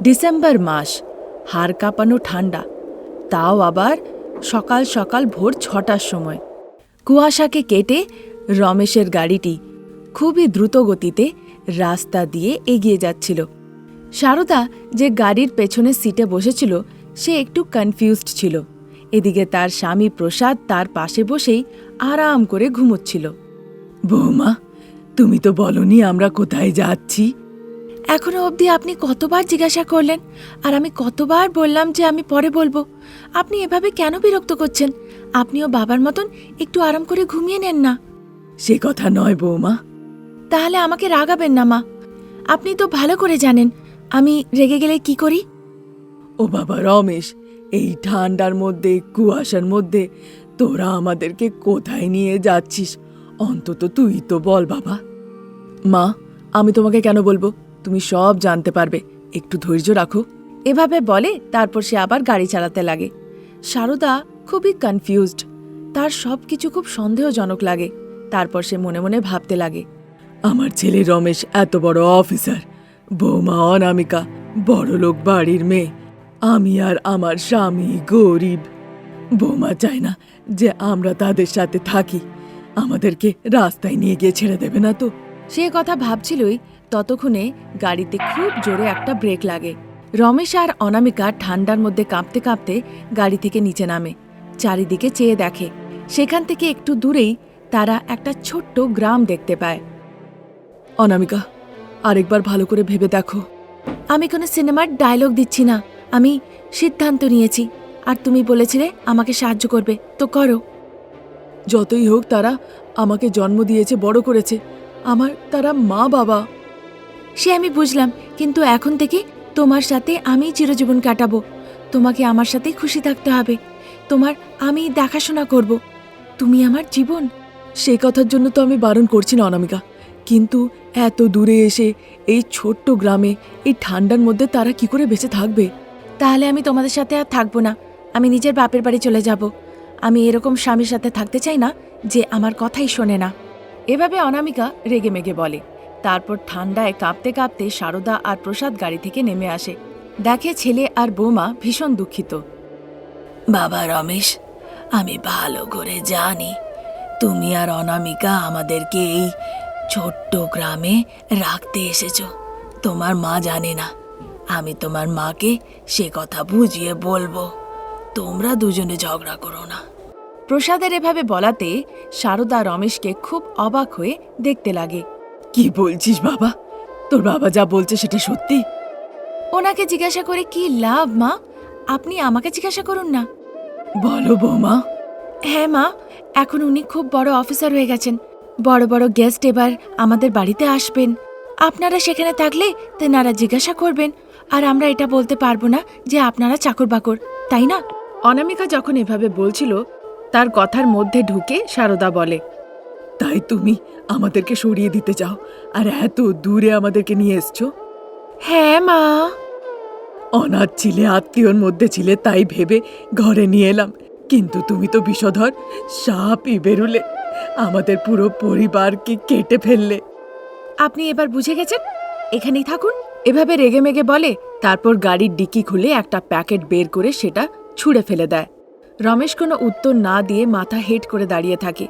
December মাস, হাড় কাঁপানো ঠান্ডা, তাও আবার সকাল সকাল ভোর ৬টার সময়। কুয়াশাকে কেটে রমেশের গাড়িটি খুবই দ্রুত গতিতে রাস্তা দিয়ে এগিয়ে যাচ্ছিল। সারদা যে গাড়ির পেছনের সিটে বসেছিল সে একটু কনফিউজড ছিল। এদিকে তার স্বামী প্রসাদ তার পাশে বসেই আরাম করে ঘুমোচ্ছিল। বৌমা, তুমি তো বলনি আমরা কোথায় যাচ্ছি। এখনো অবধি আপনি কতবার জিজ্ঞাসা করলেন, আর আমি কতবার বললাম যে আমি পরে বলবো। আপনি এভাবে কেন বিরক্ত করছেন? আপনিও বাবার মতন একটু আরাম করে ঘুমিয়ে নেন না। সে কথা নয় বৌমা। তাহলে আমাকে রাগাবেন না মা। আপনি তো ভালো করে জানেন আমি রেগে গেলে কি করি। ও বাবা রমেশ, এই ঠান্ডার মধ্যে কুয়াশার মধ্যে তোরা আমাদেরকে কোথায় নিয়ে যাচ্ছিস? অন্তত তুই তো বল বাবা। মা, আমি তোমাকে কেন বলবো? তুমি সব জানতে পারবে, একটু ধৈর্য রাখো। এভাবে বলে তারপর সে আবার গাড়ি চালাতে লাগে। সারদা খুবই কনফিউজড, তার সব কিছু খুব সন্দেহজনক লাগে। তারপর সে মনে মনে ভাবতে লাগে, আমার ছেলে রমেশ এত বড় অফিসার, বৌমা অনামিকা বড়লোক বাড়ির মেয়ে, আমি আর আমার স্বামী গরিব। বৌমা চায় না যে আমরা তাদের সাথে থাকি। আমাদেরকে রাস্তায় নিয়ে গিয়ে ছেড়ে দেবে না তো? সে কথা ভাবছিলই ততক্ষণে গাড়িতে খুব জোরে একটা ব্রেক লাগে। রমেশ আর অনামিকা ঠান্ডার মধ্যে কাঁপতে কাঁপতে গাড়ি থেকে নিচে নামে। চারিদিকে চেয়ে দেখে, সেখান থেকে একটু দূরেই তারা একটা ছোট্ট গ্রাম দেখতে পায়। অনামিকা, আরেকবার ভালো করে ভেবে দেখো। আমি কোনো সিনেমার ডায়লগ দিচ্ছি না, আমি সিদ্ধান্ত নিয়েছি। আর তুমি বলেছিলে আমাকে সাহায্য করবে, তো করো। যতই হোক তারা আমাকে জন্ম দিয়েছে, বড় করেছে, তারা মা বাবা। সে আমি বুঝলাম, কিন্তু এখন থেকে তোমার সাথে আমি চিরজীবন কাটাবো। তোমাকে আমার সাথে খুশি থাকতে হবে, তোমার আমি দেখাশোনা করব। তুমি আমার জীবন। সে কথার জন্য তো আমি বারণ করছি না অনামিকা, কিন্তু এত দূরে এসে এই ছোট্ট গ্রামে এই ঠান্ডার মধ্যে তারা কি করে বেঁচে থাকবে? তাহলে আমি তোমাদের সাথে আর থাকবো না, আমি নিজের বাপের বাড়ি চলে যাব। আমি এরকম স্বামীর সাথে থাকতে চাই না যে আমার কথাই শোনে না। এভাবে অনামিকা রেগে মেগে বলে। তারপর ঠান্ডায় কাঁপতে কাঁপতে সারদা আর প্রসাদ গাড়ি থেকে নেমে আসে। দেখে ছেলে আর বৌমা ভীষণ দুঃখিত। বাবা রমেশ, আমি ভালো করে জানি তুমি আর অনামিকা আমাদেরকে এই ছোট্ট গ্রামে রাখতে এসেছো। তোমার মা জানে না, আমি তোমার মাকে সে কথা বুঝিয়ে বলবো। তোমরা দুজনে ঝগড়া করো না। প্রসাদের এভাবে বলাতে সারদা রমেশকে খুব অবাক হয়ে দেখতে লাগে। কি বলছিস বাবা? তোর বাবা যা বলছে সেটা সত্যি? ওনাকে জিজ্ঞাসা করে কি লাভ মা? আপনি আমাকে জিজ্ঞাসা করুন না। বলো বৌমা। হ্যাঁ মা, এখন উনি খুব বড় অফিসার হয়ে গেছেন। বড় বড় গেস্ট এবার আমাদের বাড়িতে আসবেন। আপনারা সেখানে থাকলে তেনারা জিজ্ঞাসা করবেন, আর আমরা এটা বলতে পারবো না যে আপনারা চাকর বাকর, তাই না? অনামিকা যখন এভাবে বলছিল তার কথার মধ্যে ঢুকে সারদা বলে, তাই তুমি আমাদেরকে সরিয়ে দিতে চাও আর এত দূরে আমাদেরকে নিয়ে এসছো? হ্যাঁ মা। অনাথ ছিলে, আত্মীয়র মধ্যে ছিলে, তাই ভেবে ঘরে নিয়ে এলাম, কিন্তু তুমি তো বিষধর সাপই বেরুলে, আমাদের পুরো পরিবারকে কেটে ফেললে। আপনি এবার বুঝে গেছেন, এখানেই থাকুন। এভাবে রেগে মেগে বলে। তারপর গাড়ির ডিকি খুলে একটা প্যাকেট বের করে সেটা ছুঁড়ে ফেলে দেয়। রমেশ কোনো উত্তর না দিয়ে মাথা হেট করে দাঁড়িয়ে থাকে।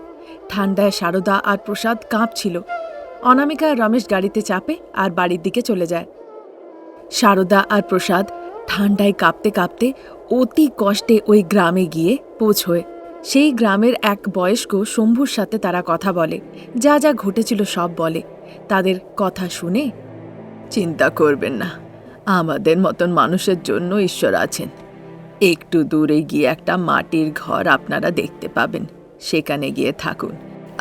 ঠান্ডায় সারদা আর প্রসাদ কাঁপছিল। অনামিকা আর রমেশ গাড়িতে চাপে আর বাড়ির দিকে চলে যায়। সারদা আর প্রসাদ ঠান্ডায় কাঁপতে কাঁপতে অতি কষ্টে ওই গ্রামে গিয়ে পৌঁছয়। সেই গ্রামের এক বয়স্ক শম্ভুর সাথে তারা কথা বলে, যা যা ঘটেছিল সব বলে। তাদের কথা শুনে, চিন্তা করবেন না, আমাদের মতন মানুষের জন্য ঈশ্বর আছেন। একটু দূরে গিয়ে একটা মাটির ঘর আপনারা দেখতে পাবেন, সেখানে গিয়ে থাকুন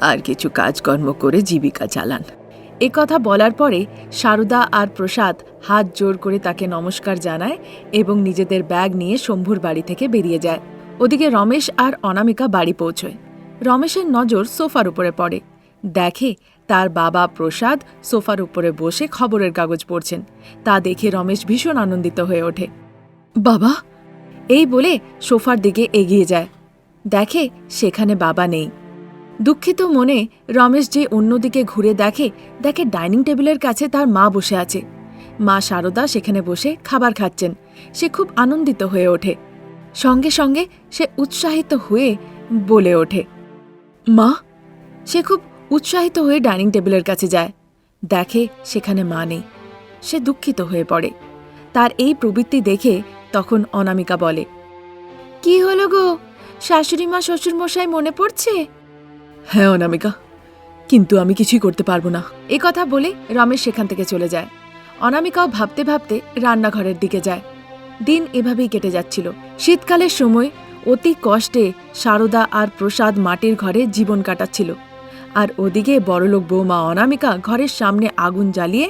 আর কিছু কাজকর্ম করে জীবিকা চালান। এ কথা বলার পরে সারদা আর প্রসাদ হাত জোর করে তাকে নমস্কার জানায় এবং নিজেদের ব্যাগ নিয়ে শম্ভুর বাড়ি থেকে বেরিয়ে যায়। ওদিকে রমেশ আর অনামিকা বাড়ি পৌঁছয়। রমেশের নজর সোফার উপরে পড়ে। দেখে তার বাবা প্রসাদ সোফার উপরে বসে খবরের কাগজ পড়ছেন। তা দেখে রমেশ ভীষণ আনন্দিত হয়ে ওঠে। বাবা, এই বলে সোফার দিকে এগিয়ে যায়। দেখে সেখানে বাবা নেই। দুঃখিত মনে রমেশ যে অন্যদিকে ঘুরে দেখে ডাইনিং টেবিলের কাছে তার মা বসে আছে। মা শারদা সেখানে বসে খাবার খাচ্ছেন। সে খুব আনন্দিত হয়ে ওঠে। সঙ্গে সঙ্গে সে উৎসাহিত হয়ে বলে ওঠে, মা। সে খুব উৎসাহিত হয়ে ডাইনিং টেবিলের কাছে যায়, দেখে সেখানে মা নেই। সে দুঃখিত হয়ে পড়ে। তার এই প্রবৃত্তি দেখে তখন অনামিকা বলে, কি হলো গো, শাশুড়িমা শ্বশুরমশাই মনে পড়ছে? হ্যাঁ অনামিকা, কিন্তু আমি কিছুই করতে পারবো না। এ কথা বলে রমেশ সেখান থেকে চলে যায়। অনামিকাও ভাবতে ভাবতে রান্নাঘরের দিকে যায়। দিন এভাবেই কেটে যাচ্ছিল। শীতকালের সময় অতি কষ্টে শারদা আর প্রসাদ মাটির ঘরে জীবন কাটাচ্ছিল, আর ওদিকে বড়লোক বৌমা অনামিকা ঘরের সামনে আগুন জ্বালিয়ে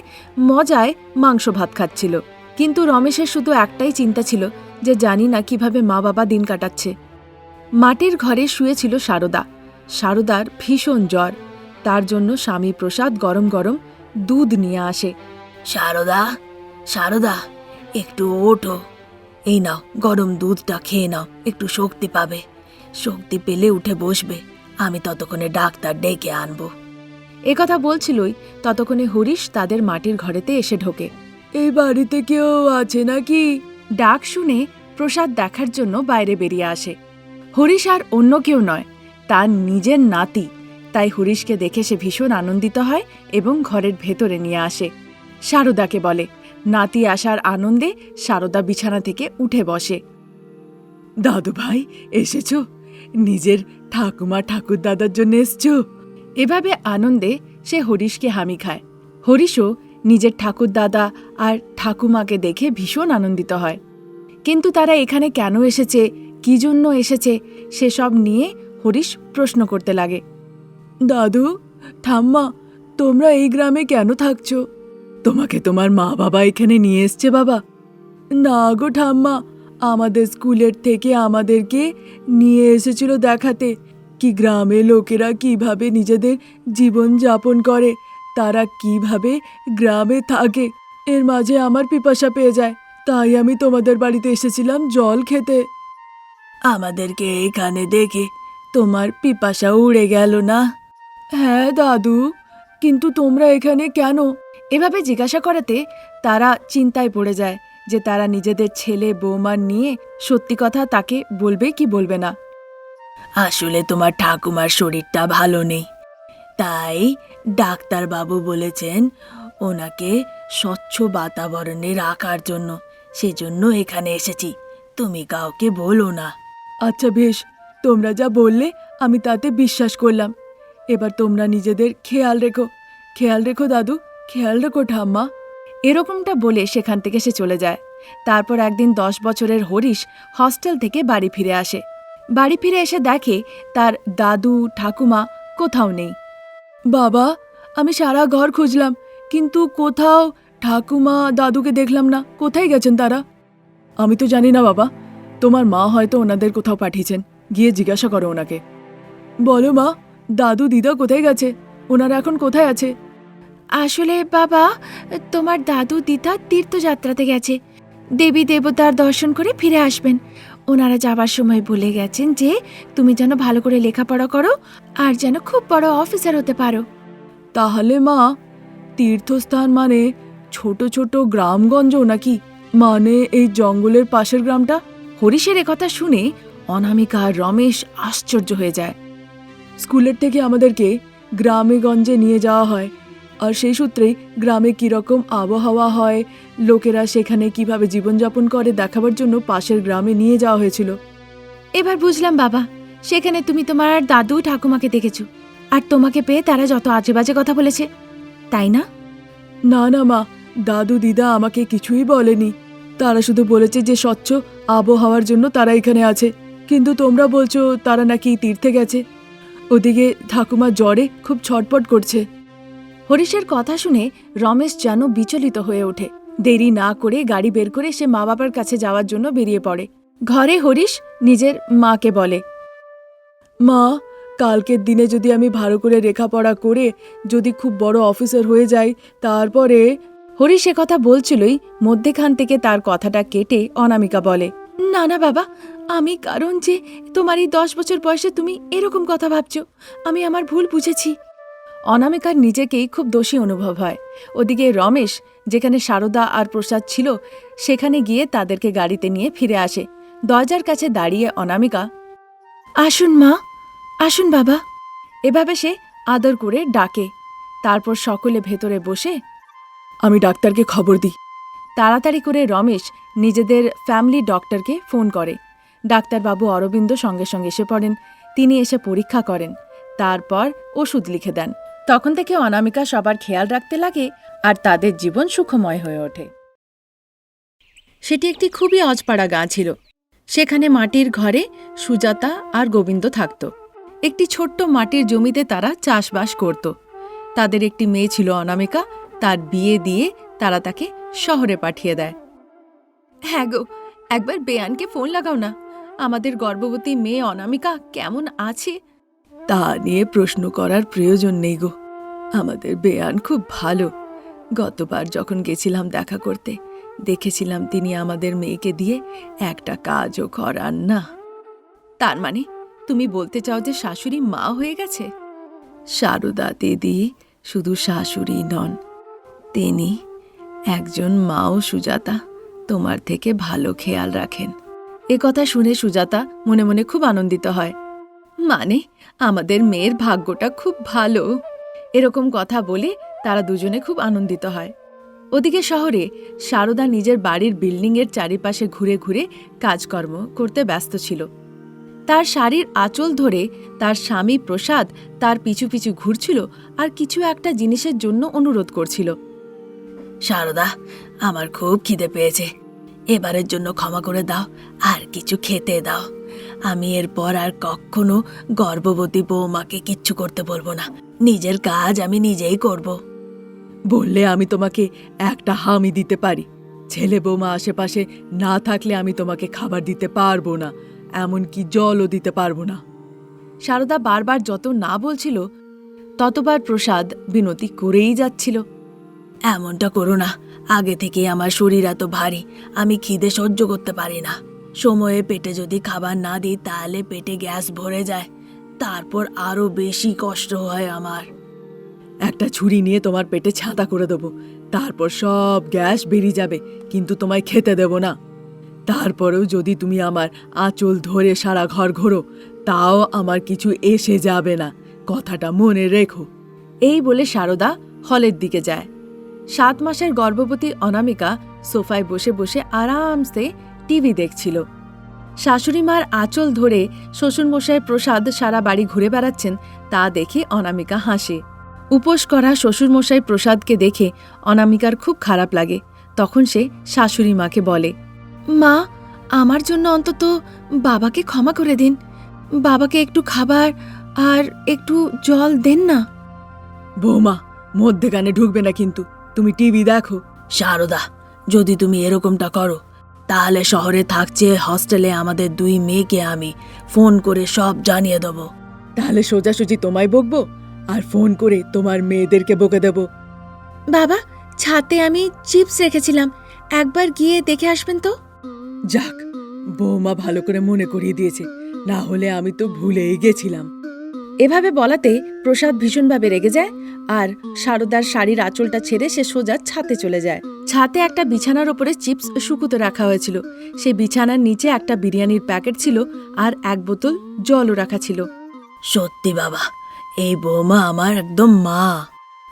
মজায় মাংস ভাত খাচ্ছিল। কিন্তু রমেশের শুধু একটাই চিন্তা ছিল যে জানি না কিভাবে মা বাবা দিন কাটাচ্ছে। মাটির ঘরে শুয়েছিল শারদা। শারদার ভীষণ জ্বর। তার জন্য স্বামী প্রসাদ গরম গরম দুধ নিয়ে আসে। শারদা, শারদা, একটু ওঠো, এই নাও গরম দুধটা খেয়ে নাও, একটু শক্তি পাবে। শক্তি পেলে উঠে বসবে, আমি ততক্ষণে ডাক্তার ডেকে আনবো। এ কথা বলছিলই ততক্ষণে হরিশ তাদের মাটির ঘরেতে এসে ঢোকে। এই বাড়িতে কেউ আছে নাকি? ডাক শুনে প্রসাদ দেখার জন্য বাইরে বেরিয়ে আসে। হরিশ আর অন্য কেউ নয়, তার নিজের নাতি। তাই হরিশকে দেখে সে ভীষণ আনন্দিত হয় এবং ঘরের ভেতরে নিয়ে আসে। শারদাকে বলে। নাতি আসার আনন্দে শারদা বিছানা থেকে উঠে বসে। দাদু ভাই এসেছো? নিজের ঠাকুমা ঠাকুর দাদার জন্য এসছো? এভাবে আনন্দে সে হরিশকে হামি খায়। হরিশও নিজের ঠাকুর দাদা আর ঠাকুমাকে দেখে ভীষণ আনন্দিত হয়। কিন্তু তারা এখানে কেন এসেছে, কি জন্য এসেছে, সেসব নিয়ে হরিশ প্রশ্ন করতে লাগে। দাদু, ঠাম্মা, তোমরা এই গ্রামে কেন থাকছো? তোমাকে তোমার মা বাবা এখানে নিয়ে এসছে বাবা? না গো ঠাম্মা, আমাদের স্কুলের থেকে আমাদেরকে নিয়ে এসেছিল দেখাতে কি গ্রামে লোকেরা কিভাবে নিজেদের জীবন যাপন করে, তারা কিভাবে গ্রামে থাকে। এর মাঝে আমার পিপাসা পেয়ে যায়, তাই আমি তোমাদের বাড়িতে এসেছিলাম জল খেতে। আমাদেরকে এখানে দেখে তোমার পিপাসা উড়ে গেল না? হ্যাঁ দাদু, কিন্তু তোমরা এখানে কেন? এভাবে জিজ্ঞাসা করাতে তারা চিন্তায় পড়ে যায় যে তারা নিজেদের ছেলে বৌমা নিয়ে সত্যি কথা তাকে বলবে কি বলবে না। আসলে তোমার ঠাকুমার শরীরটা ভালো নেই, তাই ডাক্তারবাবু বলেছেন ওনাকে স্বচ্ছ বাতাবরণে রাখার জন্য। সেজন্য এখানে এসেছি, তুমি কাউকে বলো না। আচ্ছা বেশ, তোমরা যা বললে আমি তাতে বিশ্বাস করলাম। এবার তোমরা নিজেদের খেয়াল রেখো। খেয়াল রেখো দাদু, খেয়াল রেখো ঠাম্মা। এরকমটা বলে সেখান থেকে সে চলে যায়। তারপর একদিন 10 বছরের হরিশ হস্টেল থেকে বাড়ি ফিরে আসে। বাড়ি ফিরে এসে দেখে তার দাদু ঠাকুমা কোথাও নেই। বাবা, আমি সারা ঘর খুঁজলাম, কিন্তু কোথাও ঠাকুমা দাদুকে দেখলাম না। কোথায় গেছেন তারা? আমি তো জানি না বাবা, তোমার মা হয়তো ওনাদের কোথাও পাঠিয়েছেন, গিয়ে জিজ্ঞাসা করো ওনাকে। বলো মা, দাদু দিদা কোথায় গেছে? ওনারা এখন কোথায় আছে? আসলে বাবা, তোমার দাদু দিদা তীর্থযাত্রাতে গেছে, দেবী দেবতার দর্শন করে ফিরে আসবেন। ওনারা যাবার সময় বলে গেছেন যে তুমি যেন ভালো করে লেখাপড়া করো আর যেন খুব বড় অফিসার হতে পারো। তাহলে মা, তীর্থস্থান মানে ছোট ছোট গ্রামগঞ্জ নাকি? মানে এই জঙ্গলের পাশের গ্রামটা? হরিশের কথা শুনে অনামিকা আর রমেশ আশ্চর্য হয়ে যায়। স্কুলের থেকে আমাদেরকে গ্রামে গঞ্জে নিয়ে যাওয়া হয়, আর সেই সূত্রেই গ্রামে কীরকম আবহাওয়া হয়, লোকেরা সেখানে কিভাবে জীবনযাপন করে দেখাবার জন্য পাশের গ্রামে নিয়ে যাওয়া হয়েছিল। এবার বুঝলাম বাবা, সেখানে তুমি তোমার দাদু ঠাকুমাকে দেখেছো, আর তোমাকে পেয়ে তারা যত আজেবাজে কথা বলেছে, তাই না? না না মা, দাদু দিদা আমাকে কিছুই বলেনি। তারা শুধু বলেছে যে স্বচ্ছ আবহাওয়ার জন্য তারা এখানে আছে। কিন্তু তোমরা বলছো তারা নাকি তীর্থে গেছে। ওদিকে ঠাকুমা জ্বরে খুব ছটপট করছে। হরিশের কথা শুনে রমেশ যেন বিচলিত হয়ে ওঠে। দেরি না করে গাড়ি বের করে সে মা বাবার কাছে যাওয়ার জন্য বেরিয়ে পড়ে। ঘরে হরিশ নিজের মাকে বলে, মা, কালকের দিনে যদি আমি ভালো করে লেখাপড়া করে যদি খুব বড় অফিসার হয়ে যাই, তারপরে। হরিশ এ কথা বলছিলই মধ্যেখান থেকে তার কথাটা কেটে অনামিকা বলে, না না বাবা, আমি কারণ যে তোমার এই 10 বছর বয়সে তুমি এরকম কথা ভাবছো, আমি আমার ভুল বুঝেছি। অনামিকার নিজেকেই খুব দোষী অনুভব হয়। ওদিকে রমেশ, যেখানে সারদা আর প্রসাদ ছিল, সেখানে গিয়ে তাদেরকে গাড়িতে নিয়ে ফিরে আসে। দরজার কাছে দাঁড়িয়ে অনামিকা, আসুন মা, আসুন বাবা, এভাবে সে আদর করে ডাকে। তারপর সকলে ভেতরে বসে, আমি ডাক্তারকে খবর দিই। তাড়াতাড়ি করে রমেশ নিজেদের ফ্যামিলি ডক্টরকে ফোন করে। ডাক্তারবাবু অরবিন্দ সঙ্গে সঙ্গে এসে পড়েন। তিনি এসে পরীক্ষা করেন, তারপর ওষুধ লিখে দেন। তখন থেকে অনামিকা সবার খেয়াল রাখতে লাগে আর তাদের জীবন সুখময় হয়ে ওঠে। সেটি একটি খুবই অজপাড়া গাঁ ছিল। সেখানে মাটির ঘরে সুজাতা আর গোবিন্দ থাকত। একটি ছোট্ট মাটির জমিতে তারা চাষবাস করত। তাদের একটি মেয়ে ছিল অনামিকা। তার বিয়ে দিয়ে তারা তাকে শহরে পাঠিয়ে দেয়। হ্যাঁ গো, একবার বেয়ানকে ফোন লাগাও না, আমাদের গর্ভবতী মেয়ে অনামিকা কেমন আছে তা নিয়ে প্রশ্ন করার প্রয়োজন নেই গো। আমাদের বেয়ান খুব ভালো। গতবার যখন গেছিলাম দেখা করতে, দেখেছিলাম তিনি আমাদের মেয়েকে দিয়ে একটা কাজও করান না। তার মানে তুমি বলতে চাও যে শাশুড়ি মা হয়ে গেছে? সারদা দিদি শুধু শাশুড়ি নন, তিনি একজন মাও। সুজাতা তোমার থেকে ভালো খেয়াল রাখেন। এ কথা শুনে সুজাতা মনে মনে খুব আনন্দিত হয়। মানে আমাদের মেয়ের ভাগ্যটা খুব ভালো। এরকম কথা বলে তারা দুজনে খুব আনন্দিত হয়। ওদিকে শহরে সারদা নিজের বাড়ির বিল্ডিংয়ের চারিপাশে ঘুরে ঘুরে কাজকর্ম করতে ব্যস্ত ছিল। তার শাড়ির আঁচল ধরে তার স্বামী প্রসাদ তার পিছু পিছু ঘুরছিল আর কিছু একটা জিনিসের জন্য অনুরোধ করছিল। সারদা, আমার খুব খিদে পেয়েছে, এবারের জন্য ক্ষমা করে দাও, আর কিছু খেতে দাও। আমি এরপর আর কখনো গর্ভবতী বৌমাকে কিচ্ছু করতে বলবো না। নিজের কাজ আমি নিজেই করব। বললে আমি তোমাকে একটা হামি দিতে পারি। ছেলে বৌমা আশেপাশে না থাকলে আমি তোমাকে খাবার দিতে পারবো না, এমনকি জলও দিতে পারবো না। সারদা বারবার যত না বলছিল, ততবার প্রসাদ বিনতি করেই যাচ্ছিল। এমনটা করো না, আগে থেকে আমার শরীর এত ভারী, আমি খিদে সহ্য করতে পারি না। সময়ে পেটে যদি খাবার না দিই তাহলে পেটে গ্যাস ভরে যায়, তারপর আরো বেশি কষ্ট হয় আমার। একটা ছুরি নিয়ে তোমার পেটে ছাতা করে দেবো, তারপর সব গ্যাস বেরিয়ে যাবে, কিন্তু তোমায় খেতে দেব না। তারপরেও যদি তুমি আমার আঁচল ধরে সারা ঘর ঘোরো, তাও আমার কিছু এসে যাবে না, কথাটা মনে রেখো। এই বলে সারদা হলের দিকে যায়। 7 মাসের গর্ভবতী অনামিকা সোফায় বসে বসে আরামসে টিভি দেখছিল। শাশুড়ি মার আঁচল ধরে শ্বশুরমশাই প্রসাদ সারা বাড়ি ঘুরে বেড়াচ্ছেন, তা দেখে অনামিকা হাসে। উপোস করা শ্বশুরমশাই প্রসাদকে দেখে অনামিকার খুব খারাপ লাগে। তখন সে শাশুড়ি মাকে বলে, মা, আমার জন্য অন্তত বাবাকে ক্ষমা করে দিন। বাবাকে একটু খাবার আর একটু জল দেন না। বৌমা, মধ্যেখানে ঢুকবে না কিন্তু, তুমি টিভি দেখো। সারদা, যদি তুমি এরকমটা করো তাহলে শহরে থাকছে হস্টেলে আমাদের 2 মেয়েকে আমি ফোন করে সব জানিয়ে দেব। তাহলে সোজাসুজি তোমায় বকবো আর ফোন করে তোমার মেয়েদেরকে বকে দেব। বাবা, ছাতে আমি চিপস রেখেছিলাম, একবার গিয়ে দেখে আসবেন তো। যাক, বৌমা ভালো করে মনে করিয়ে দিয়েছে, না হলে আমি তো ভুলেই গেছিলাম। এভাবে বলাতে প্রসাদ ভীষণভাবে রেগে যায় আর সারদার শাড়ির আঁচলটা ছেড়ে সে সোজা ছাতে চলে যায়। ছাতে একটা বিছানার ওপরে চিপস শুকুতে রাখা হয়েছিল। সেই বিছানার নিচে একটা বিরিয়ানির প্যাকেট ছিল আর 1 বোতল জলও রাখা ছিল। সত্যি বাবা, এই বৌমা আমার একদম মা।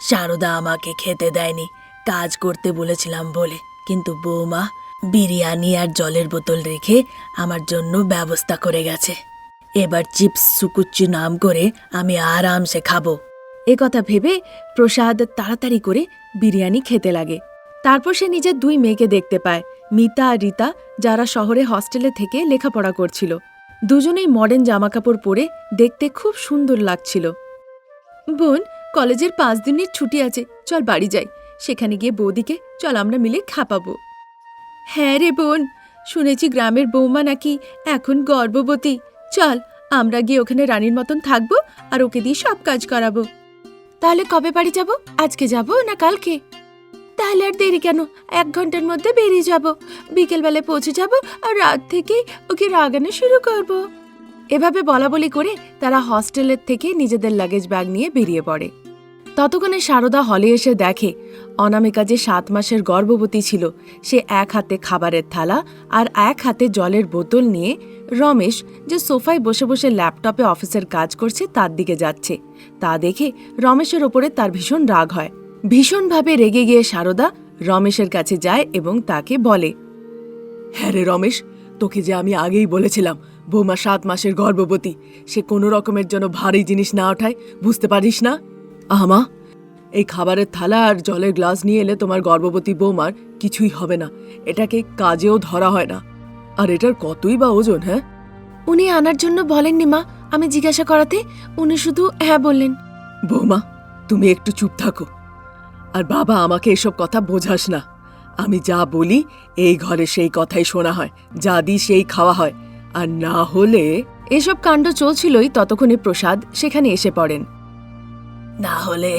সারদা আমাকে খেতে দেয়নি, কাজ করতে বলেছিলাম বলে, কিন্তু বৌমা বিরিয়ানি আর জলের বোতল রেখে আমার জন্য ব্যবস্থা করে গেছে। এবার চিপস সুকুচ্চি নাম করে আমি আরামসে খাবো। এ কথা ভেবে প্রসাদ তাড়াতাড়ি করে বিরিয়ানি খেতে লাগে। তারপর সে নিজের 2 মেয়েকে দেখতে পায়, মিতা আর রীতা, যারা শহরে হস্টেলে থেকে লেখাপড়া করছিল। দুজনেই মডার্ন জামাকাপড় পরে দেখতে খুব সুন্দর লাগছিল। বোন, কলেজের 5 দিনের ছুটি আছে, চল বাড়ি যাই, সেখানে গিয়ে বৌদিকে চল আমরা মিলে খাপাবো। হ্যাঁ রে বোন, শুনেছি গ্রামের বৌমা নাকি এখন গর্ভবতী। চল আমরা গিয়ে ওখানে রানীর মতন থাকবো আর ওকে দিয়ে সব কাজ করাবো। তাহলে কবে বাড়ি যাব? আজকে যাব না কালকে? তাহলে আর দেরি কেন, 1 ঘন্টার মধ্যে বেরিয়ে যাব, বিকেলবেলায় পৌঁছে যাব আর রাত থেকে ওকে রাগানো শুরু করব। এভাবে বলা বলি করে তারা হস্টেলের থেকে নিজেদের লাগেজ ব্যাগ নিয়ে বেরিয়ে পড়ে। ততক্ষণে সারদা হলে এসে দেখে অনামিকা যে 7 মাসের গর্ভবতী ছিল সে এক হাতে খাবারের থালা আর এক হাতে জলের বোতল নিয়ে রমেশ যে সোফায় বসে বসে ল্যাপটপে অফিসের কাজ করছে তার দিকে যাচ্ছে। তা দেখে রমেশের ওপরে তার ভীষণ রাগ হয়। ভীষণভাবে রেগে গিয়ে সারদা রমেশের কাছে যায় এবং তাকে বলে, হ্যাঁ রে রমেশ, তোকে যে আমি আগেই বলেছিলাম বৌমা 7 মাসের গর্ভবতী, সে কোনো রকমের জন্য ভারী জিনিস না ওঠায়, বুঝতে পারিস না? আমা, এই খাবারের থালা আর জলের গ্লাস নিয়ে এলে তোমার গর্ভবতী বৌমার কিছুই হবে না। এটাকে কাজেও ধরা হয় না। আর এটার কতই বা ওজন? হ্যাঁ, উনি আনার জন্য বলেননি মা, আমি জিজ্ঞাসা করাতে উনি শুধু হ্যাঁ বললেন। বৌমা, তুমি একটু চুপ থাকো। আর বাবা, আমাকে এসব কথা বোঝাস না। আমি যা বলি এই ঘরে সেই কথাই শোনা হয়, যা দিই সেই খাওয়া হয়। আর না হলে এসব কাণ্ড চলছিলই ততক্ষণে প্রসাদ সেখানে এসে পড়েন। না হলে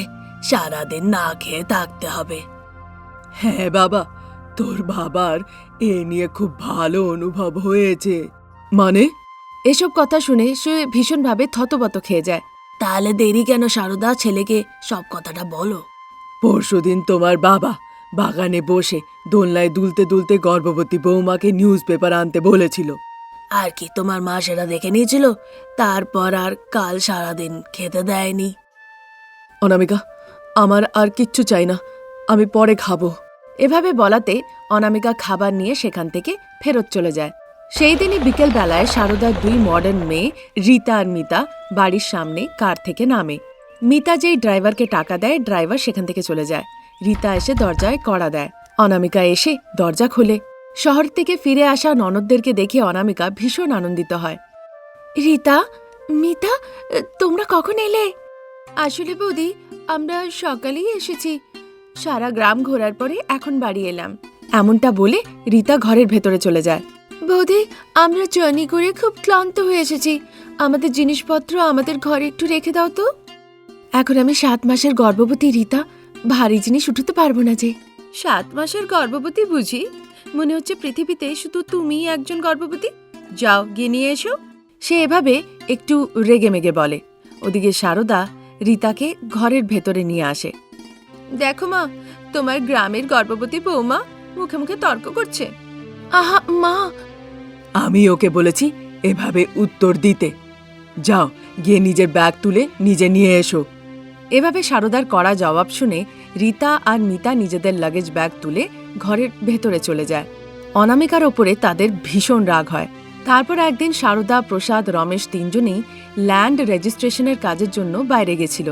সারাদিন না খেয়ে থাকতে হবে। হ্যাঁ বাবা, তোর বাবার এ নিয়ে খুব ভালো অনুভব হয়েছে। মানে? এসব কথা শুনে সে ভীষণভাবে থতবত খেয়ে যায়। তাহলে দেরি কেন সারদা, ছেলেকে সব কথাটা বলো। পরশুদিন তোমার বাবা বাগানে বসে দোলনায় দুলতে দুলতে গর্ভবতী বৌমাকে নিউজ পেপার আনতে বলেছিল। আর কি, তোমার মা সেটা দেখে নিয়েছিল, তারপর আর কাল সারাদিন খেতে দেয়নি। অনামিকা, আমার আর কিচ্ছু চাই না, আমি পরে খাবো। এভাবে বলাতে অনামিকা খাবার নিয়ে সেখান থেকে ফেরত চলে যায়। সেই দিনই বিকেল বেলায় সারদার 2 মডার্ন মেয়ে রীতা আর মিতা বাড়ির সামনে কার থেকে নামে। মিতা যেই ড্রাইভারকে টাকা দেয়, ড্রাইভার সেখান থেকে চলে যায়। রীতা এসে দরজায় কড়া দেয়। অনামিকা এসে দরজা খোলে। শহর থেকে ফিরে আসা ননদদেরকে দেখে অনামিকা ভীষণ আনন্দিত হয়। রীতা, মিতা, তোমরা কখন এলে? আসলে বৌদি, আমরা সকালেই এসেছি। সারা গ্রাম ঘোরার পরে এখন বাড়ি এলাম। এমনটা বলে রীতা ঘরের ভেতরে চলে যায়। বৌদি, আমরা জার্নি করে খুব ক্লান্ত হয়ে এসেছি। আমাদের জিনিসপত্র আমাদের ঘরে একটু রেখে দাও তো। এখন আমি 7 মাসের গর্ভবতী রীতা, ভারী জিনিস উঠাতে পারবো না যে। 7 মাসের গর্ভবতী বুঝি? মনে হচ্ছে পৃথিবীতে শুধু তুমিই একজন গর্ভবতী। যাও গিয়ে নিয়ে এসো। সে এভাবে একটু রেগে মেগে বলে। ওদিকে সারদা রীতাকে ঘরের ভেতরে নিয়ে আসে। দেখো মা, তোমার গ্রামের গর্ভবতী বৌমা মুখে মুখে তর্ক করছে। আহা মা, আমি ওকে বলেছি এভাবে উত্তর দিতে। যাও গিয়ে নিজের ব্যাগ তুলে নিজে নিয়ে এসো। এভাবে সারদার কড়া জবাব শুনে রীতা আর মিতা নিজেদের লাগেজ ব্যাগ তুলে ঘরের ভেতরে চলে যায়। অনামিকার ওপরে তাদের ভীষণ রাগ হয়। তারপর একদিন সারদা, প্রসাদ, রমেশ 3 জনেই ল্যান্ড রেজিস্ট্রেশনের কাজের জন্য বাইরে গেছিল।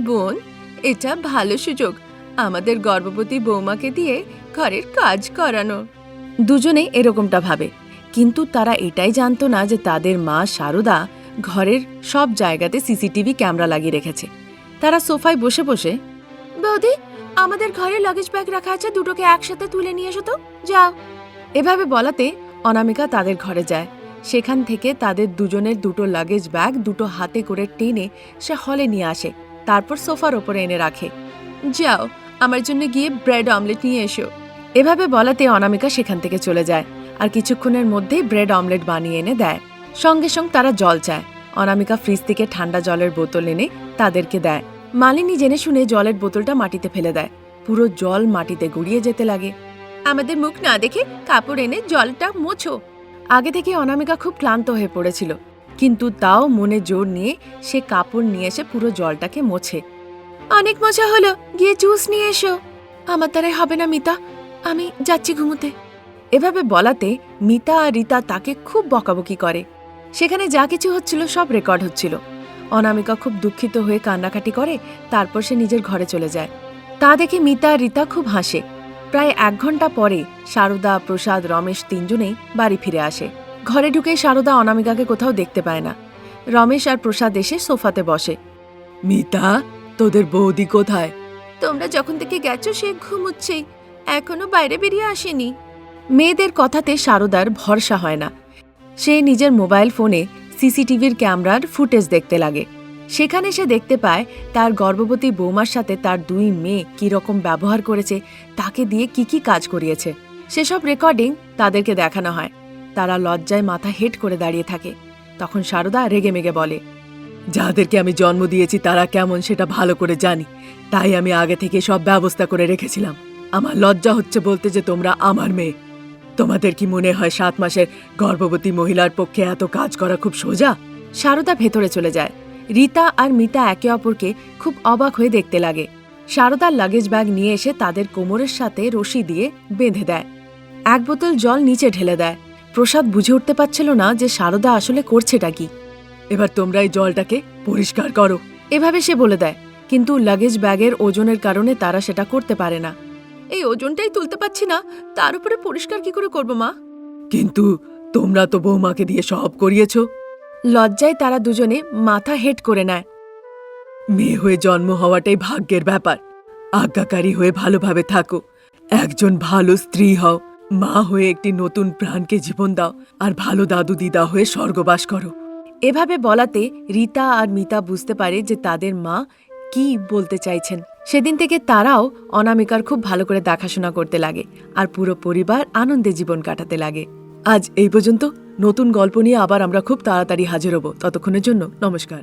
বোন, এটা ভালো সুযোগ আমাদের গর্ভবতী বৌমাকে দিয়ে ঘরের কাজ করানো। দুজনেই এরকমটা ভাবে, কিন্তু তারা এটাই জানতো না যে তাদের মা সারদা ঘরের সব জায়গাতে সিসিটিভি ক্যামেরা লাগিয়ে রেখেছে। তারা সোফায় বসে বসে, বৌদি, আমাদের ঘরে লাগেজ ব্যাগ রাখা আছে, দুটোকে একসাথে তুলে নিয়ে এসো তো, যাও। এভাবে বলাতে অনামিকা তাদের ঘরে যায়। সেখান থেকে তাদের দুজনের দুটো লাগেজ ব্যাগ দুটো হাতে করে টেনে সে হলে নিয়ে আসে। তারপর সোফার ওপরে এনে রাখে। যাও, আমার জন্য গিয়ে ব্রেড অমলেট নিয়ে এসো। এভাবে বলাতে অনামিকা সেখান থেকে চলে যায় আর কিছুক্ষণের মধ্যেই ব্রেড অমলেট বানিয়ে এনে দেয়। সঙ্গে সঙ্গে তারা জল চায়। অনামিকা ফ্রিজ থেকে ঠান্ডা জলের বোতল এনে তাদেরকে দেয়। মালিনী জেনে শুনে জলের বোতলটা মাটিতে ফেলে দেয়। পুরো জল মাটিতে গড়িয়ে যেতে লাগে। আমাদের মুখ না দেখে কাপড় এনে জলটা মোছো। আগে থেকে অনামিকা খুব ক্লান্ত হয়ে পড়েছিল, কিন্তু তাও মনে জোর নিয়ে সে কাপড় নিয়ে এসে পুরো জলটাকে মোছে। অনেক মোছা হলো, গিয়ে জুস নিয়ে এসো। আমার দ্বারাই হবে না মিতা, আমি যাচ্ছি ঘুমোতে। এভাবে বলাতে মিতা আর রীতা তাকে খুব বকাবকি করে। সেখানে যা কিছু হচ্ছিল সব রেকর্ড হচ্ছিল। অনামিকা খুব দুঃখিত হয়ে কান্নাকাটি করে। তারপর সে নিজের ঘরে চলে যায়। তা দেখে মিতা আর রীতা খুব হাসে। প্রায় 1 ঘন্টা পরে সারদা, প্রসাদ, রমেশ 3 জনেই বাড়ি ফিরে আসে। ঘরে ঢুকে সারদা অনামিকাকে কোথাও দেখতে পায় না। রমেশ আর প্রসাদ এসে সোফাতে বসে। মিতা, তোদের বৌদি কোথায়? তোমরা যখন থেকে গেছো সে ঘুমুচ্ছেই, এখনো বাইরে বেরিয়ে আসেনি। মেয়েদের কথাতে সারদার ভরসা হয় না। সে নিজের মোবাইল ফোনে সিসিটিভির ক্যামেরার ফুটেজ দেখতে লাগে। সেখানে সে দেখতে পায় তার গর্ভবতী বৌমার সাথে তার 2 মেয়ে কিরকম ব্যবহার করেছে, তাকে দিয়ে কি কি কাজ করিয়েছে। সেসব রেকর্ডিং তাদেরকে দেখানো হয়। তারা লজ্জায় মাথা হেট করে দাঁড়িয়ে থাকে। তখন সারদা রেগে মেগে বলে, যাদেরকে আমি জন্ম দিয়েছি তারা কেমন সেটা ভালো করে জানি, তাই আমি আগে থেকে সব ব্যবস্থা করে রেখেছিলাম। আমার লজ্জা হচ্ছে বলতে যে তোমরা আমার মেয়ে। তোমাদের কি মনে হয় 7 মাসের গর্ভবতী মহিলার পক্ষে এত কাজ করা খুব সোজা? শারদা ভেতরে চলে যায়। রীতা আর মিতা একে অপরকে খুব অবাক হয়ে দেখতে লাগে। শারদার লাগেজ ব্যাগ নিয়ে এসে তাদের কোমরের সাথে রশি দিয়ে বেঁধে দেয়। এক বোতল জল নিচে ঢেলে দেয়। প্রসাদ বুঝে উঠতে পারছিল না যে শারদা আসলে করছেটা কি। এবার তোমরা এই জলটাকে পরিষ্কার করো, এভাবে সে বলে দেয়। কিন্তু লাগেজ ব্যাগের ওজনের কারণে তারা সেটা করতে পারে না। এই ওজনটাই তুলতে পারছি না, তার উপরে পরিষ্কার কি করে করব মা? কিন্তু তোমরা তো বৌমাকে দিয়ে সব করিয়েছ। লজ্জায় তারা দুজনে মাথা হেট করে নেয়। মেয়ে হয়ে জন্ম হওয়াটাই ভাগ্যের ব্যাপার। আজ্ঞাকারী হয়ে ভালোভাবে থাকো, একজন ভালো স্ত্রী হও, মা হয়ে একটি নতুন প্রাণকে জীবন দাও, আর ভালো দাদু দিদা হয়ে স্বর্গবাস করো। এভাবে বলাতে রীতা আর মিতা বুঝতে পারে যে তাদের মা কি বলতে চাইছেন। সেদিন থেকে তারাও অনামিকার খুব ভালো করে দেখাশোনা করতে লাগে, আর পুরো পরিবার আনন্দে জীবন কাটাতে লাগে। আজ এই পর্যন্ত। নতুন গল্প নিয়ে আবার আমরা খুব তাড়াতাড়ি হাজির হব। ততক্ষণের জন্য নমস্কার।